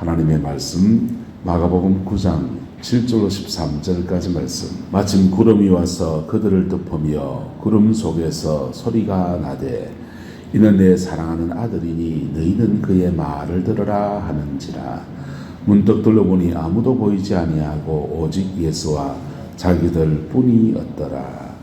하나님의 말씀 마가복음 9장 7절로 13절까지 말씀. 마침 구름이 와서 그들을 덮으며 구름 속에서 소리가 나되 이는 내 사랑하는 아들이니 너희는 그의 말을 들으라 하는지라. 문득 둘러보니 아무도 보이지 아니하고 오직 예수와 자기들 뿐이 없더라.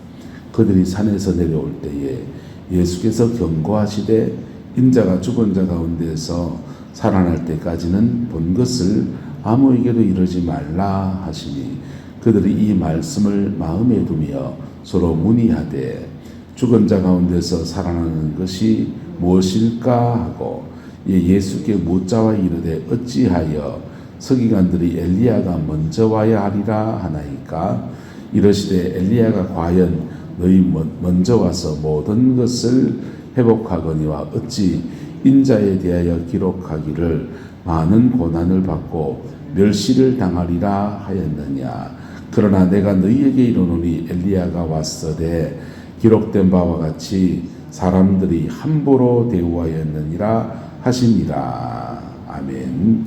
그들이 산에서 내려올 때에 예수께서 경고하시되 인자가 죽은 자 가운데서 살아날 때까지는 본 것을 아무에게도 이르지 말라 하시니 그들이 이 말씀을 마음에 두며 서로 문의하되 죽은 자 가운데서 살아나는 것이 무엇일까 하고 예수께 묻자와 이르되 어찌하여 서기관들이 엘리야가 먼저 와야 하리라 하나이까. 이르시되 엘리야가 과연 너희 먼저 와서 모든 것을 회복하거니와 어찌 인자에 대하여 기록하기를 많은 고난을 받고 멸시를 당하리라 하였느냐. 그러나 내가 너희에게 이르노니 엘리야가 왔으되 기록된 바와 같이 사람들이 함부로 대우하였느니라 하시니라. 아멘.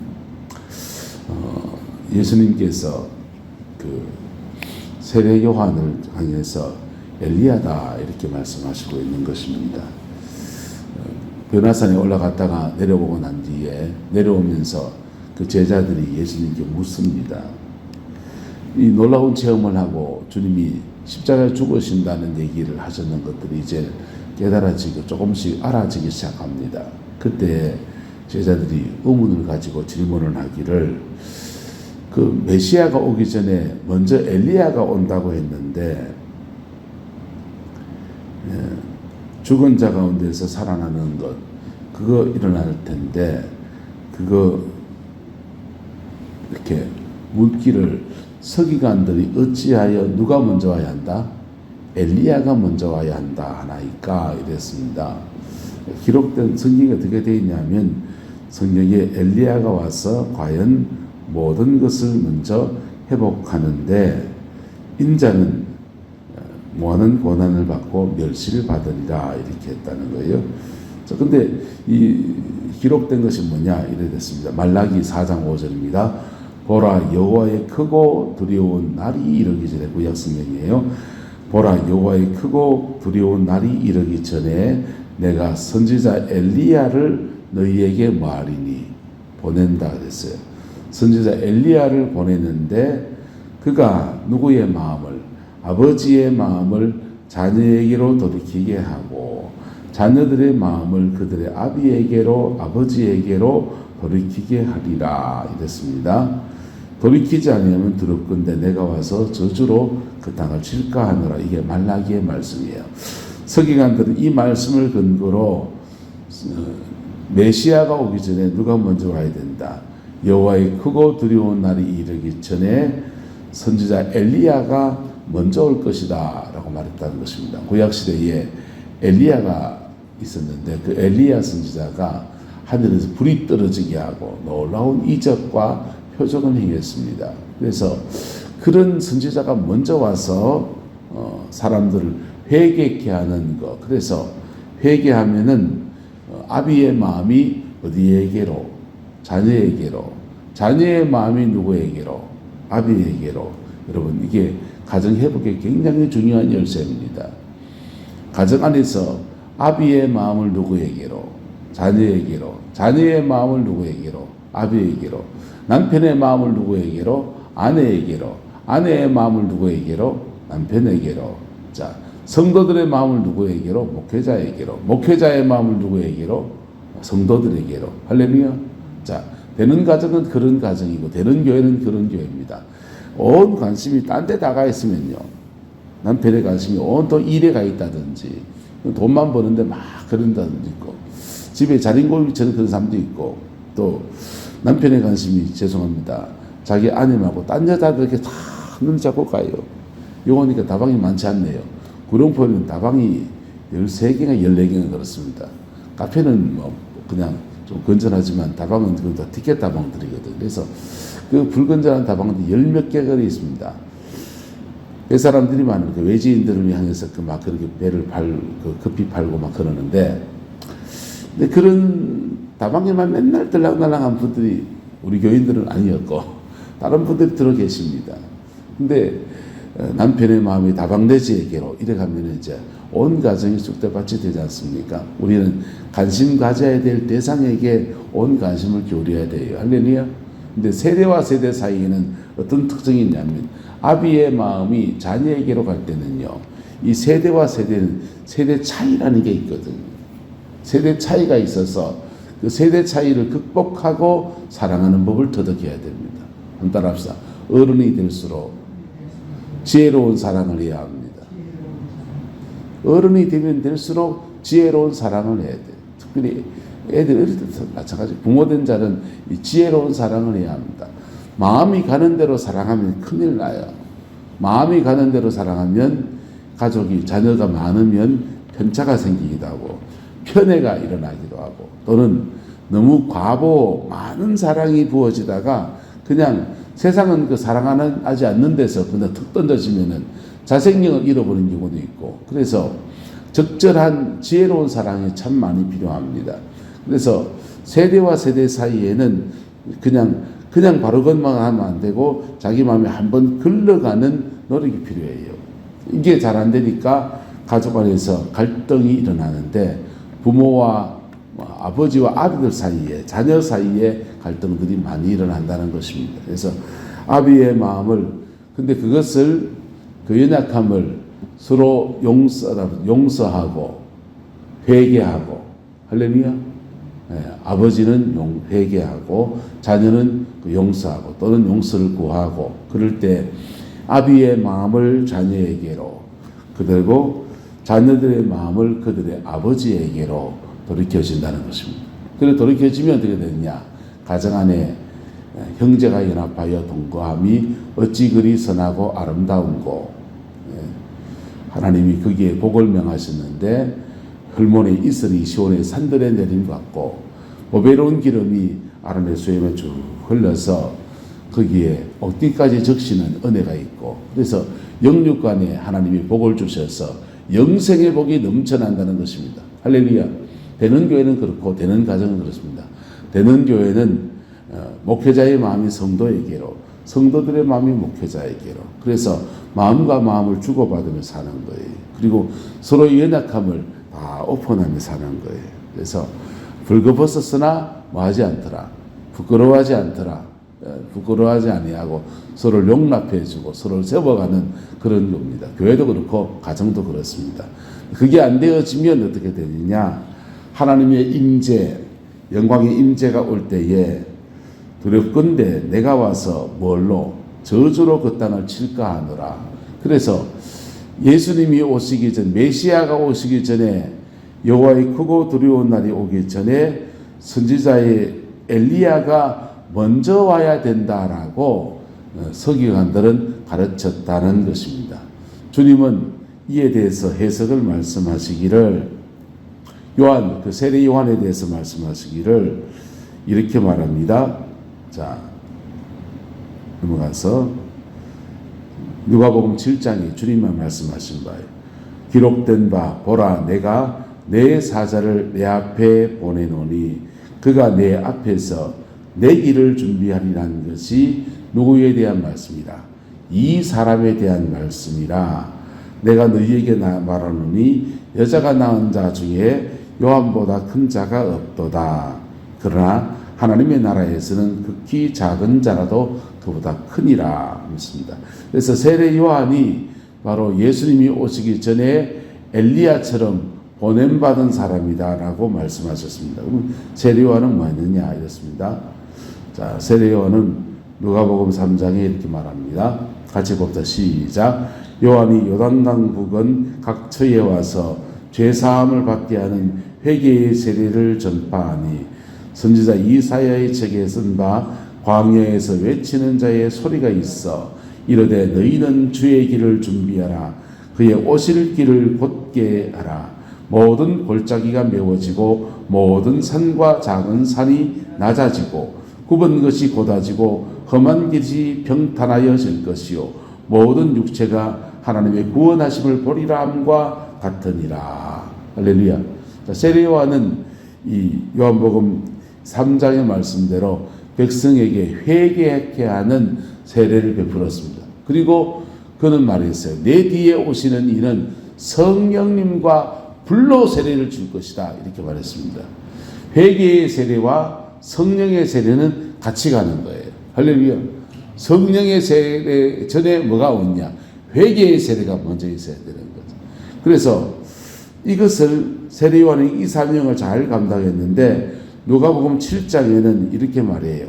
예수님께서 그 세례 요한을 향해서 엘리야다 이렇게 말씀하시고 있는 것입니다. 변화산에 올라갔다가 내려오고 난 뒤에 내려오면서 그 제자들이 예수님께 묻습니다. 이 놀라운 체험을 하고 주님이 십자가에 죽으신다는 얘기를 하셨는 것들이 이제 깨달아지고 조금씩 알아지기 시작합니다. 그때 제자들이 의문을 가지고 질문을 하기를 그 메시아가 오기 전에 먼저 엘리야가 온다고 했는데 죽은 자 가운데서 살아나는 것 그거 일어날 텐데 그거 이렇게 묻기를 서기관들이 어찌하여 누가 먼저 와야 한다? 엘리야가 먼저 와야 한다 하나이까 이랬습니다. 기록된 성경이 어떻게 되어 있냐면 성경에 엘리야가 와서 과연 모든 것을 먼저 회복하는데 인자는 많은 고난을 받고 멸시를 받으리라 이렇게 했다는 거예요. 자, 근데 이 기록된 것이 뭐냐 이래 됐습니다. 말라기 4장 5절입니다. 보라 여호와의 크고 두려운 날이 이르기 전에 구약 성경이에요. 보라 여호와의 크고 두려운 날이 이르기 전에 내가 선지자 엘리야를 너희에게 뭐하리니 보낸다 그랬어요. 선지자 엘리야를 보내는데 그가 누구의 마음을 아버지의 마음을 자녀에게로 돌이키게 하고 자녀들의 마음을 그들의 아버지에게로 돌이키게 하리라 이랬습니다. 돌이키지 않으면 두렵건대 내가 와서 저주로 그 땅을 칠까 하노라. 이게 말라기의 말씀이에요. 서기관들은 이 말씀을 근거로 메시아가 오기 전에 누가 먼저 와야 된다. 여호와의 크고 두려운 날이 이르기 전에 선지자 엘리야가 먼저 올 것이다 라고 말했다는 것입니다. 구약시대에 엘리야가 있었는데 그 엘리야 선지자가 하늘에서 불이 떨어지게 하고 놀라운 이적과 표적을 행했습니다. 그래서 그런 선지자가 먼저 와서 사람들을 회개케 하는 것. 그래서 회개하면은 아비의 마음이 어디에게로? 자녀에게로. 자녀의 마음이 누구에게로? 아비에게로. 여러분 이게 가정 회복에 굉장히 중요한 열쇠입니다. 가정 안에서 아비의 마음을 누구에게로? 자녀에게로. 자녀의 마음을 누구에게로? 아비에게로. 남편의 마음을 누구에게로? 아내에게로. 아내의 마음을 누구에게로? 남편에게로. 자, 성도들의 마음을 누구에게로? 목회자에게로. 목회자의 마음을 누구에게로? 성도들에게로. 할렐루야. 자, 되는 가정은 그런 가정이고 되는 교회는 그런 교회입니다. 온 관심이 딴 데 다가 있으면요. 남편의 관심이 온통 일에 가 있다든지 돈만 버는데 막 그런다든지 있고 집에 자린고비처럼 그런 사람도 있고 또 남편의 관심이 죄송합니다. 자기 아내하고 딴 여자들에게 다 눈 잡고 가요. 요거니까 다방이 많지 않네요. 구룡포에는 다방이 13개가 14개가 그렇습니다. 카페는 뭐 그냥 좀 건전하지만 다방은 그건 다 티켓 다방들이거든. 그래서 그 불건전한 다방도 10몇 개가 있습니다. 그 사람들이 많은 그 외지인들을 향해서 막 그렇게 배를 급히 팔고 막 그러는데, 근데 그런 다방에만 맨날 들락날락한 분들이 우리 교인들은 아니었고 다른 분들이 들어 계십니다. 근데 남편의 마음이 다방돼지에게로 이래 가면 이제 온 가정이 쑥대밭이 되지 않습니까? 우리는 관심 가져야 될 대상에게 온 관심을 기울여야 돼요. 할렐루야. 근데 세대와 세대 사이에는 어떤 특징이 있냐면 아비의 마음이 자녀에게로 갈 때는요, 이 세대와 세대는 세대 차이라는 게 있거든요. 세대 차이가 있어서 그 세대 차이를 극복하고 사랑하는 법을 터득해야 됩니다. 한번 따라합시다. 어른이 될수록 지혜로운 사랑을 해야 합니다. 어른이 되면 될수록 지혜로운 사랑을 해야 돼요. 특별히 애들 어릴 때부터 마찬가지. 부모된 자는 이 지혜로운 사랑을 해야 합니다. 마음이 가는 대로 사랑하면 큰일 나요. 마음이 가는 대로 사랑하면 가족이 자녀가 많으면 편차가 생기기도 하고 편애가 일어나기도 하고 또는 너무 과보 많은 사랑이 부어지다가 그냥 세상은 그 사랑하지 않는 데서 그냥 툭 던져지면은 자생력을 잃어버리는 경우도 있고 그래서 적절한 지혜로운 사랑이 참 많이 필요합니다. 그래서 세대와 세대 사이에는 그냥 바로 것만 하면 안 되고 자기 마음에 한번 흘러가는 노력이 필요해요. 이게 잘 안 되니까 가족 안에서 갈등이 일어나는데 부모와 아버지와 아비들 사이에 자녀 사이에 갈등들이 많이 일어난다는 것입니다. 그래서 아비의 마음을 근데 그것을 그 연약함을 서로 용서하고 회개하고 할렐루야. 아버지는 회개하고 자녀는 용서하고 또는 용서를 구하고 그럴 때 아비의 마음을 자녀에게로 그리고 자녀들의 마음을 그들의 아버지에게로 돌이켜진다는 것입니다. 그래 돌이켜지면 어떻게 되느냐? 가정 안에 형제가 연합하여 동거함이 어찌 그리 선하고 아름다운고 하나님이 거기에 복을 명하셨는데 헐몬의 이슬이 시온의 산들에 내린 것 같고 보배로운 기름이 아론의 수염에 쭉 흘러서 거기에 어디까지 적시는 은혜가 있고 그래서 영육간에 하나님이 복을 주셔서 영생의 복이 넘쳐난다는 것입니다. 할렐루야. 되는 교회는 그렇고 되는 가정은 그렇습니다. 되는 교회는 목회자의 마음이 성도에게로 성도들의 마음이 목회자에게로 그래서 마음과 마음을 주고받으며 사는 거예요. 그리고 서로의 연약함을 다 오픈하며 사는 거예요. 그래서 벌거벗었으나 뭐하지 않더라. 부끄러워하지 않더라. 부끄러워하지 아니하고 서로를 용납해주고 서로를 세워가는 그런 겁니다. 교회도 그렇고 가정도 그렇습니다. 그게 안 되어지면 어떻게 되느냐? 하나님의 임재, 영광의 임재가 올 때에 두렵건대 내가 와서 뭘로 저주로 그 땅을 칠까 하노라. 그래서 예수님이 오시기 전 메시아가 오시기 전에 여호와의 크고 두려운 날이 오기 전에 선지자의 엘리야가 먼저 와야 된다라고 서기관들은 가르쳤다는 것입니다. 주님은 이에 대해서 해석을 말씀하시기를 요한 그 세례 요한에 대해서 말씀하시기를 이렇게 말합니다. 자, 넘어가서 누가복음 7장에 주님만 말씀하신 바예요. 기록된 바 보라 내가 내 사자를 내 앞에 보내노니 그가 내 앞에서 내 길을 준비하리라는 것이 누구에 대한 말씀이라 이 사람에 대한 말씀이라 내가 너희에게 말하노니 여자가 낳은 자 중에 요한보다 큰 자가 없도다. 그러나 하나님의 나라에서는 극히 작은 자라도 그보다 크니라 했습니다. 그래서 세례 요한이 바로 예수님이 오시기 전에 엘리야처럼 보냄받은 사람이다라고 말씀하셨습니다. 그럼 세례 요한은 뭐였느냐 이렇습니다. 자, 세례 요한은 누가복음 3장에 이렇게 말합니다. 같이 봅시다. 시작. 요한이 요단강 부근 각 처에 와서 죄사함을 받게 하는 회개의 세례를 전파하니 선지자 이사야의 책에 쓴 바 광야에서 외치는 자의 소리가 있어 이르되 너희는 주의 길을 준비하라 그의 오실 길을 곧게 하라 모든 골짜기가 메워지고 모든 산과 작은 산이 낮아지고 굽은 것이 곧아지고 험한 길이 평탄하여질 것이요 모든 육체가 하나님의 구원하심을 보리라 함과 같으니라. 할렐루야. 세례 요한은 이 요한복음 3장의 말씀대로 백성에게 회개케 하는 세례를 베풀었습니다. 그리고 그는 말했어요. 내 뒤에 오시는 이는 성령님과 불로 세례를 줄 것이다. 이렇게 말했습니다. 회개의 세례와 성령의 세례는 같이 가는 거예요. 할렐루야. 성령의 세례 전에 뭐가 오냐? 회개의 세례가 먼저 있어야 되는 거죠. 그래서 이것을 세례요한이 이 사명을 잘 감당했는데 누가복음 7장에는 이렇게 말해요.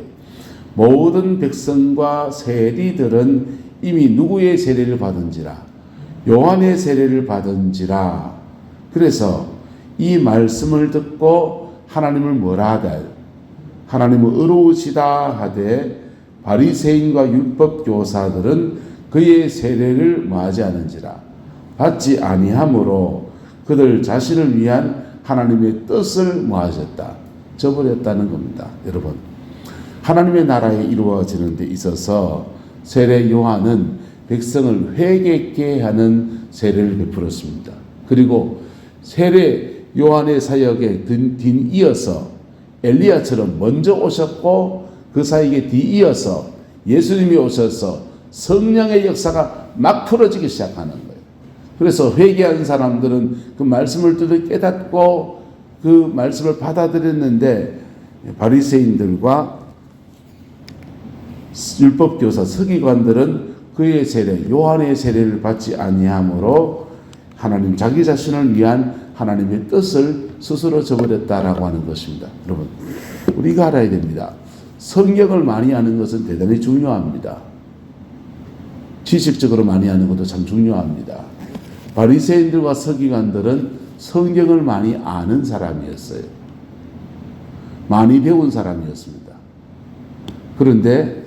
모든 백성과 세리들은 이미 누구의 세례를 받은지라 요한의 세례를 받은지라. 그래서 이 말씀을 듣고 하나님을 뭐라 하되 하나님은 의로우시다 하되 바리새인과 율법 교사들은 그의 세례를 뭐하지 않은지라 받지 아니하므로 그들 자신을 위한 하나님의 뜻을 뭐하셨다 저버렸다는 겁니다. 여러분, 하나님의 나라에 이루어지는 데 있어서 세례 요한은 백성을 회개케 하는 세례를 베풀었습니다. 그리고 세례 요한의 사역에 뒤이어서 엘리야처럼 먼저 오셨고 그 사역에 뒤이어서 예수님이 오셔서 성령의 역사가 막 풀어지기 시작하는 거예요. 그래서 회개한 사람들은 그 말씀을 듣고 깨닫고 그 말씀을 받아들였는데 바리새인들과 율법교사 서기관들은 그의 세례 요한의 세례를 받지 아니하므로 하나님 자기 자신을 위한 하나님의 뜻을 스스로 저버렸다라고 하는 것입니다. 여러분, 우리가 알아야 됩니다. 성경을 많이 아는 것은 대단히 중요합니다. 지식적으로 많이 아는 것도 참 중요합니다. 바리새인들과 서기관들은 성경을 많이 아는 사람이었어요. 많이 배운 사람이었습니다. 그런데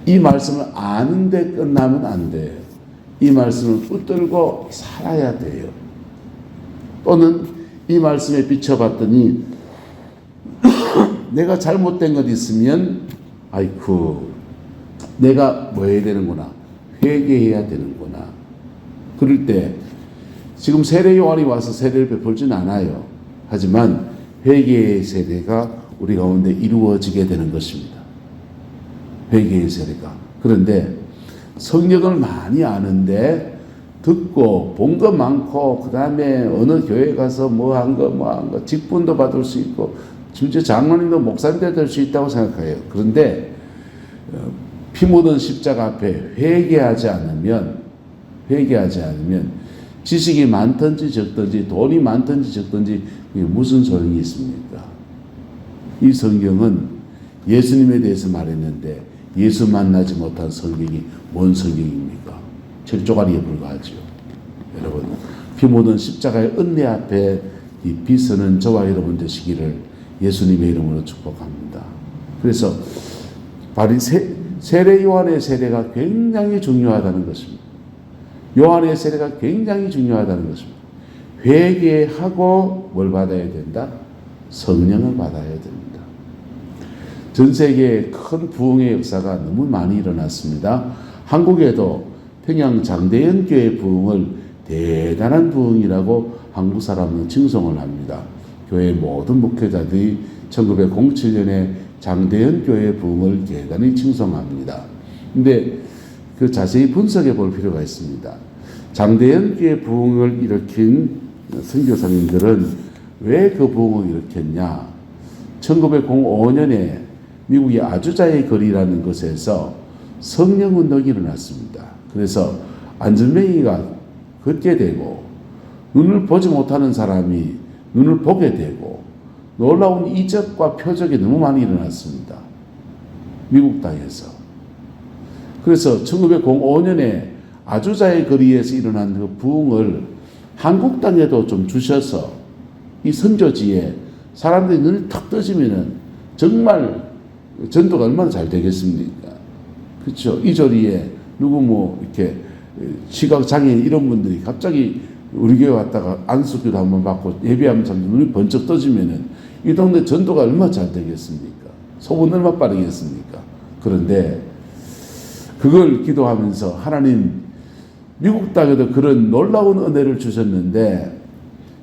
이 말씀을 아는데 끝나면 안 돼요. 이 말씀을 붙들고 살아야 돼요. 또는 이 말씀에 비춰봤더니 내가 잘못된 것 있으면 아이쿠 내가 뭐 해야 되는구나 회개해야 되는구나. 그럴 때 지금 세례 요한이 와서 세례를 베풀진 않아요. 하지만 회개의 세례가 우리 가운데 이루어지게 되는 것입니다. 회개의 세례가. 그런데 성경을 많이 아는데 듣고 본 거 많고 그 다음에 어느 교회 가서 뭐 한 거 직분도 받을 수 있고 심지어 장로님도 목사님도 될 수 있다고 생각해요. 그런데 피 묻은 십자가 앞에 회개하지 않으면 지식이 많든지 적든지 돈이 많든지 적든지 그게 무슨 소용이 있습니까? 이 성경은 예수님에 대해서 말했는데 예수 만나지 못한 성경이 뭔 성경입니까? 철조가리에 불과하죠. 여러분, 피 묻은 십자가의 은혜 앞에 이 비서는 저와 여러분 되시기를 예수님의 이름으로 축복합니다. 그래서 세례 요한의 세례가 굉장히 중요하다는 것입니다. 요한의 세례가 굉장히 중요하다는 것입니다. 회개하고 뭘 받아야 된다? 성령을 받아야 됩니다. 전 세계에 큰 부흥의 역사가 너무 많이 일어났습니다. 한국에도 평양 장대현 교회 부흥을 대단한 부흥이라고 한국 사람은 칭송을 합니다. 교회 모든 목회자들이 1907년에 장대현 교회 부흥을 대단히 칭송합니다. 근데 그 자세히 분석해 볼 필요가 있습니다. 장대현 교회 부흥을 일으킨 선교사님들은 왜 그 부흥을 일으켰냐? 1905년에 미국의 아주자의 거리라는 곳에서 성령운동이 일어났습니다. 그래서 안전뱅이가 걷게 되고 눈을 보지 못하는 사람이 눈을 보게 되고 놀라운 이적과 표적이 너무 많이 일어났습니다. 미국 땅에서. 그래서 1905년에 아주자의 거리에서 일어난 그 부흥을 한국 땅에도 좀 주셔서 이 선교지에 사람들이 눈이 탁 떠지면은 정말 전도가 얼마나 잘 되겠습니까? 그렇죠. 이 자리에 누구 뭐 이렇게 시각장애인 이런 분들이 갑자기 우리 교회 왔다가 안수기도 한번 받고 예배하면 참 눈이 번쩍 떠지면은 이 동네 전도가 얼마나 잘 되겠습니까? 소문 얼마나 빠르겠습니까? 그런데 그걸 기도하면서 하나님 미국 땅에도 그런 놀라운 은혜를 주셨는데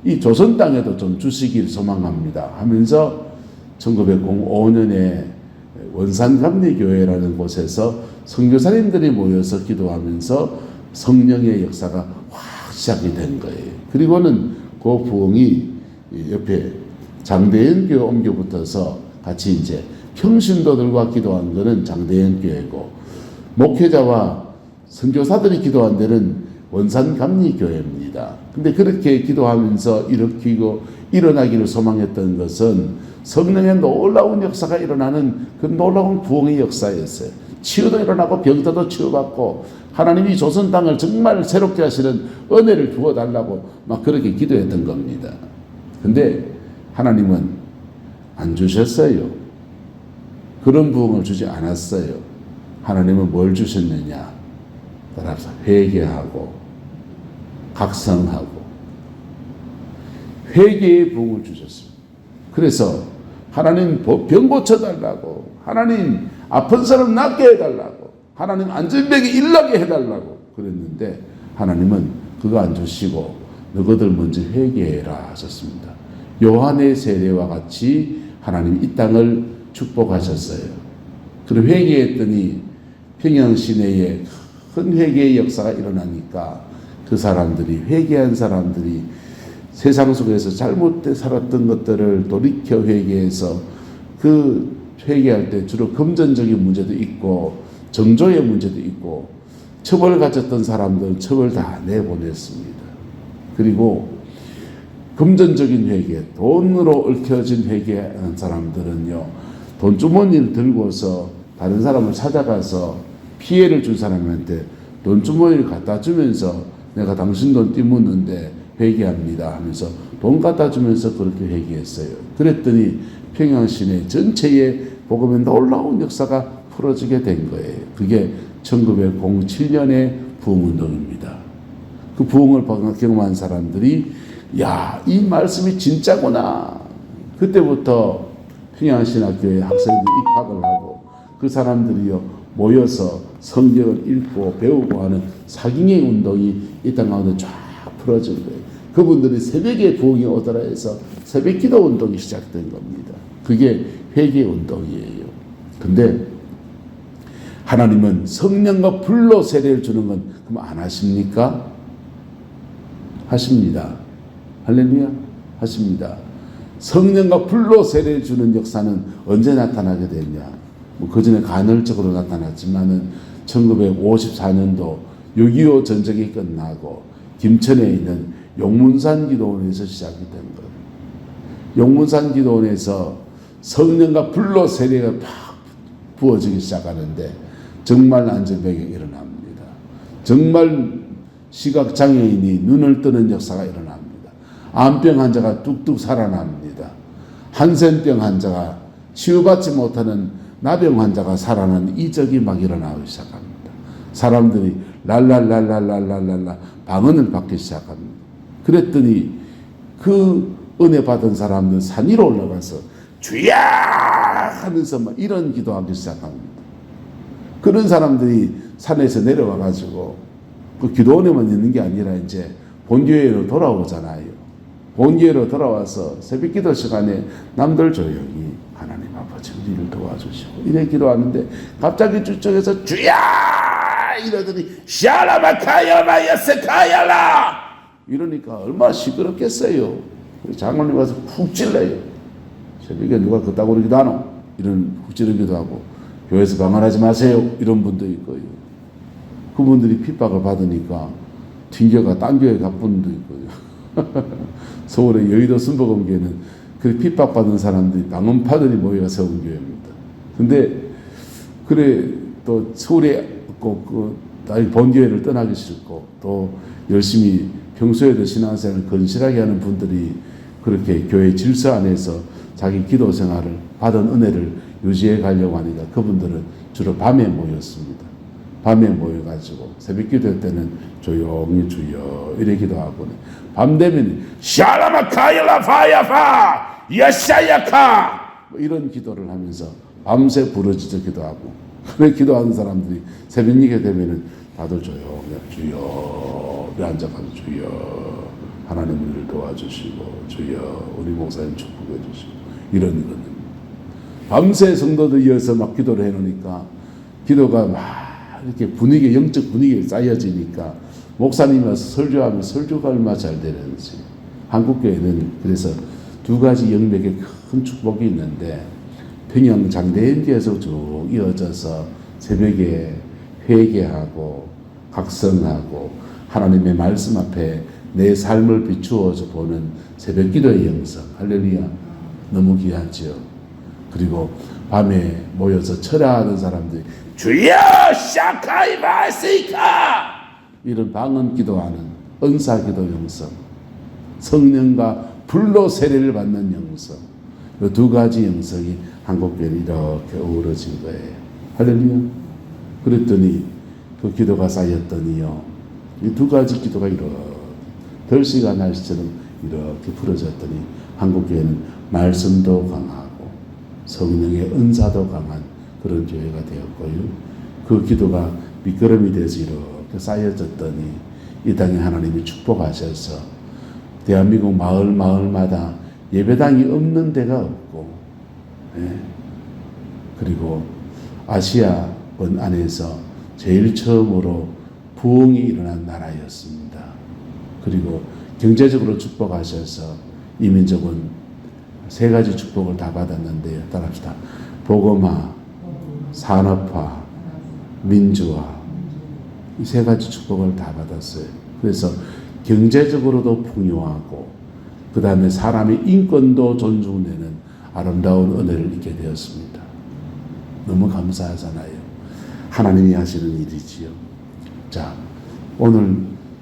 이 조선 땅에도 좀 주시길 소망합니다 하면서 1905년에 원산감리교회라는 곳에서 선교사님들이 모여서 기도하면서 성령의 역사가 확 시작이 된 거예요. 그리고는 그 부흥이 옆에 장대현 교회 옮겨 붙어서 같이 이제 평신도들과 기도한 거는 장대현 교회고, 목회자와 선교사들이 기도한 데는 원산감리교회입니다. 근데 그렇게 기도하면서 일어나기를 소망했던 것은 성령의 놀라운 역사가 일어나는 그 놀라운 부흥의 역사였어요. 치유도 일어나고 병자도 치유받고 하나님이 조선 땅을 정말 새롭게 하시는 은혜를 주어달라고 막 그렇게 기도했던 겁니다. 근데 하나님은 안 주셨어요. 그런 부흥을 주지 않았어요. 하나님은 뭘 주셨느냐? 따라서 회개하고 각성하고 회개의 부흥을 주셨습니다. 그래서 하나님 병 고쳐달라고, 하나님 아픈 사람 낫게 해달라고, 하나님 안전병이 일나게 해달라고 그랬는데 하나님은 그거 안 주시고 너희들 먼저 회개해라 하셨습니다. 요한의 세례와 같이 하나님 이 땅을 축복하셨어요. 그리고 회개했더니 평양 시내에 큰 회개의 역사가 일어나니까 그 사람들이, 회개한 사람들이 세상 속에서 잘못돼 살았던 것들을 돌이켜 회개해서, 그 회개할 때 주로 금전적인 문제도 있고 정조의 문제도 있고 처벌 가졌던 사람들 처벌 다 내보냈습니다. 그리고 금전적인 회개, 돈으로 얽혀진 회개하는 사람들은요, 돈주머니를 들고서 다른 사람을 찾아가서 피해를 준 사람한테 돈주머니를 갖다 주면서 내가 당신 돈 띠묻는데 회개합니다 하면서 돈 갖다 주면서 그렇게 회개했어요. 그랬더니 평양 시내 전체에 복음의 놀라운 역사가 풀어지게 된 거예요. 그게 1907년의 부흥운동입니다. 그 부흥을 경험한 사람들이 야, 이 말씀이 진짜구나. 그때부터 평양신학교에 학생들이 입학을 하고 그 사람들이요 모여서 성경을 읽고 배우고 하는 사경의 운동이 이 땅 가운데 쫙 풀어진 거예요. 그분들이 새벽에 부흥이 오더라 해서 새벽기도 운동이 시작된 겁니다. 그게 회개 운동이에요. 근데 하나님은 성령과 불로 세례를 주는 건 그럼 안 하십니까? 하십니다. 할렐루야, 하십니다. 성령과 불로 세례를 주는 역사는 언제 나타나게 되냐? 그 전에 간헐적으로 나타났지만은 1954년도 6.25 전쟁이 끝나고 김천에 있는 용문산 기도원에서 시작이 된 거예요. 용문산 기도원에서 성령과 불로 세례가 팍 부어지기 시작하는데 정말 안전병이 일어납니다. 정말 시각장애인이 눈을 뜨는 역사가 일어납니다. 암병 환자가 뚝뚝 살아납니다. 한센병 환자가 치유받지 못하는 나병 환자가 살아나는 이적이 막 일어나기 시작합니다. 사람들이 랄랄랄랄랄랄랄라 방언을 받기 시작합니다. 그랬더니 그 은혜 받은 사람들 산 위로 올라가서 주야 하면서 막 이런 기도하기 시작합니다. 그런 사람들이 산에서 내려와 가지고 그 기도원에만 있는 게 아니라 이제 본교회로 돌아오잖아요. 본교회로 돌아와서 새벽기도 시간에 남들 조용히 하나님 아버지 우리를 도와주시고 이래 기도하는데 갑자기 저쪽에서 주야 이러더니 샤라바카야마야세카야라 이러니까 얼마나 시끄럽겠어요. 장로님 와서 푹 찔러요. 새벽에 누가 그따구 그러기도 하노? 이런 푹 찌르기도 하고 교회에서 방언하지 마세요 이런 분도 있고요. 그분들이 핍박을 받으니까 튕겨가 딴 교회 간 분도 있고요. 서울의 여의도 순복음교회는 그 핍박받은 사람들이 방언파들이 모여 세운 교회입니다. 근데 그래 또 서울에 그 본교회를 떠나기 싫고 또 열심히 평소에도 신앙생활을 건실하게 하는 분들이 그렇게 교회 질서 안에서 자기 기도 생활을 받은 은혜를 유지해 가려고 하니까 그분들은 주로 밤에 모였습니다. 밤에 모여가지고 새벽 기도 때는 조용히 주여 이래 기도하고 밤 되면 샤라마카야라 파야파 야샤야카 뭐 이런 기도를 하면서 밤새 부르짖어 기도하고 그래 기도하는 사람들이 새벽녘에 되면은 다들 조용히 주여 앉아가지고 주여 하나님 우리를 도와주시고 주여 우리 목사님 축복해 주시고 이런 거는 밤새 성도들 이어서 막 기도를 해놓으니까 기도가 막 이렇게 분위기, 영적 분위기가 쌓여지니까 목사님이 와서 설교하면 설교가 얼마나 잘 되는지. 한국교회는 그래서 두 가지 영역에 큰 축복이 있는데 평양 장대인교에서 쭉 이어져서 새벽에 회개하고 각성하고 하나님의 말씀 앞에 내 삶을 비추어서 보는 새벽 기도의 영성. 할렐루야. 너무 귀하죠. 그리고 밤에 모여서 철야하는 사람들이 주여 샤카이바시카 이런 방언 기도하는 은사 기도 영성, 성령과 불로 세례를 받는 영성, 이 두 가지 영성이 한국교회에 이렇게 어우러진 거예요. 할렐루야. 그랬더니 그 기도가 쌓였더니요, 이 두 가지 기도가 이렇게 덜씨가 날씨처럼 이렇게 풀어졌더니 한국교회는 말씀도 강하고 성령의 은사도 강한 그런 교회가 되었고요. 그 기도가 밑거름이 돼서 이렇게 쌓여졌더니 이 땅에 하나님이 축복하셔서 대한민국 마을마다 예배당이 없는 데가 없고, 그리고 아시아권 안에서 제일 처음으로 부흥이 일어난 나라였습니다. 그리고 경제적으로 축복하셔서 이민족은 세 가지 축복을 다 받았는데요. 따라합시다. 복음화, 산업화, 민주화, 이 세 가지 축복을 다 받았어요. 그래서 경제적으로도 풍요하고 그 다음에 사람의 인권도 존중되는 아름다운 은혜를 잊게 되었습니다. 너무 감사하잖아요. 하나님이 하시는 일이지요. 자, 오늘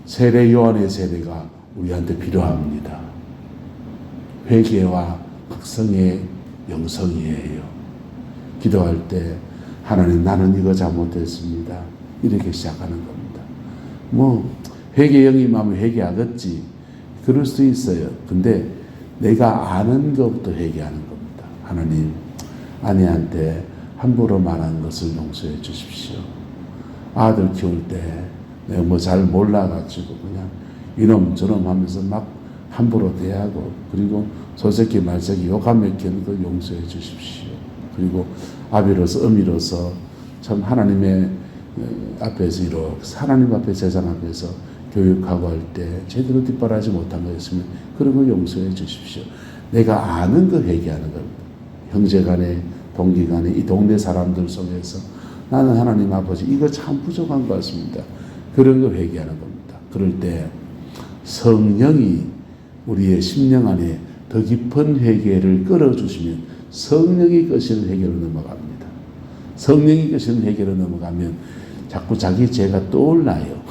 세례 요한의 세례가 우리한테 필요합니다. 회개와 각성의 영성이에요. 기도할 때 하나님 나는 이거 잘못했습니다. 이렇게 시작하는 겁니다. 뭐 회개 영임하면 회개하겠지. 그럴 수 있어요. 근데 내가 아는 것부터 회개하는 겁니다. 하나님, 아내한테 함부로 말한 것을 용서해 주십시오. 아들 키울 때 내가 뭐 잘 몰라가지고 그냥 이놈 저놈 하면서 막 함부로 대하고, 그리고 소새끼 말새끼 욕하며 키우는 거 용서해 주십시오. 그리고 아비로서 어미로서 참 하나님의 앞에서 이렇게 하나님 앞에 세상 앞에서 교육하고 할 때 제대로 뒷바라지 못한 거 있으면 그런 거 용서해 주십시오. 내가 아는 거 회개하는 겁니다. 형제간에 동기간에 이 동네 사람들 속에서 나는 하나님 아버지 이거 참 부족한 것 같습니다. 그런 거 회개하는 겁니다. 그럴 때 성령이 우리의 심령 안에 더 깊은 회개를 끌어주시면 성령이 끄시는 회개로 넘어갑니다. 성령이 끄시는 회개로 넘어가면 자꾸 자기 죄가 떠올라요.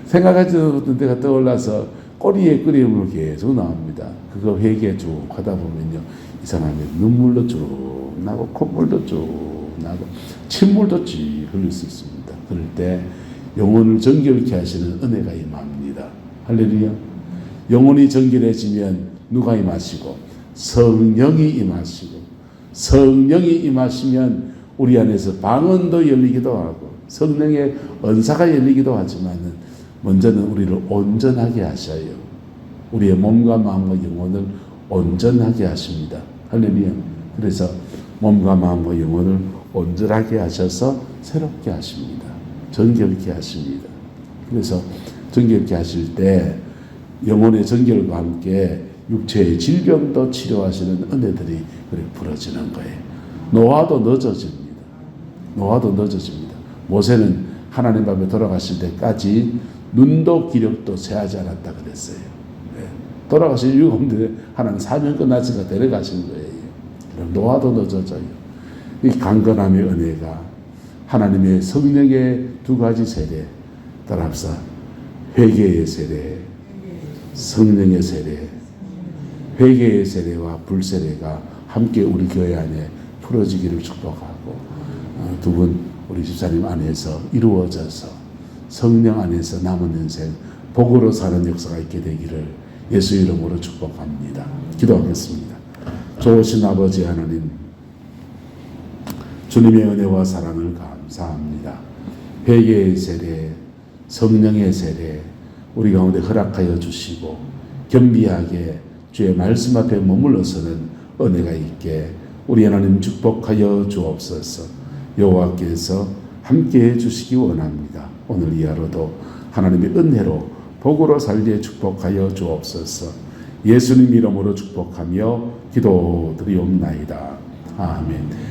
생각하지 못한 데가 떠올라서 꼬리에 끓임으로 계속 나옵니다. 그거 회개 쭉 하다 보면요, 이상하게 눈물도 쭉 나고 콧물도 쭉 나고 침물도 쭉 흘릴 수 있습니다. 그럴 때 영혼을 정결케 하시는 은혜가 임합니다. 할렐루야. 영혼이 정결해지면 누가 임하시고? 성령이 임하시고, 성령이 임하시면 우리 안에서 방언도 열리기도 하고 성령의 은사가 열리기도 하지만은 먼저는 우리를 온전하게 하셔요. 우리의 몸과 마음과 영혼을 온전하게 하십니다. 할렐루야. 그래서 몸과 마음과 영혼을 온전하게 하셔서 새롭게 하십니다. 정결케 하십니다. 그래서 정결케 하실 때 영혼의 정결과 함께 육체의 질병도 치료하시는 은혜들이 그렇게 부러지는 거예요. 노화도 늦어집니다. 노화도 늦어집니다. 모세는 하나님 앞에 돌아가실 때까지 눈도 기력도 쇠하지 않았다 그랬어요. 돌아가실 이유가 없는데 하나님 사명 끝났으니까 데려가신 거예요. 그럼 노화도 늦어져요. 이 강건함의 은혜가 하나님의 성령의 두 가지 세례, 따라합시다. 회개의 세례, 성령의 세례, 회개의 세례와 불세례가 함께 우리 교회 안에 풀어지기를 축복하고, 두 분 우리 집사님 안에서 이루어져서 성령 안에서 남은 인생 복으로 사는 역사가 있게 되기를 예수 이름으로 축복합니다. 기도하겠습니다. 좋으신 아버지 하나님, 주님의 은혜와 사랑을 감사합니다. 회개의 세례, 성령의 세례 우리 가운데 허락하여 주시고 겸비하게 주의 말씀 앞에 머물러서는 은혜가 있게 우리 하나님 축복하여 주옵소서. 여호와께서 함께해 주시기 원합니다. 오늘 이 하루도 하나님의 은혜로 복으로 살게 축복하여 주옵소서. 예수님 이름으로 축복하며 기도드리옵나이다. 아멘.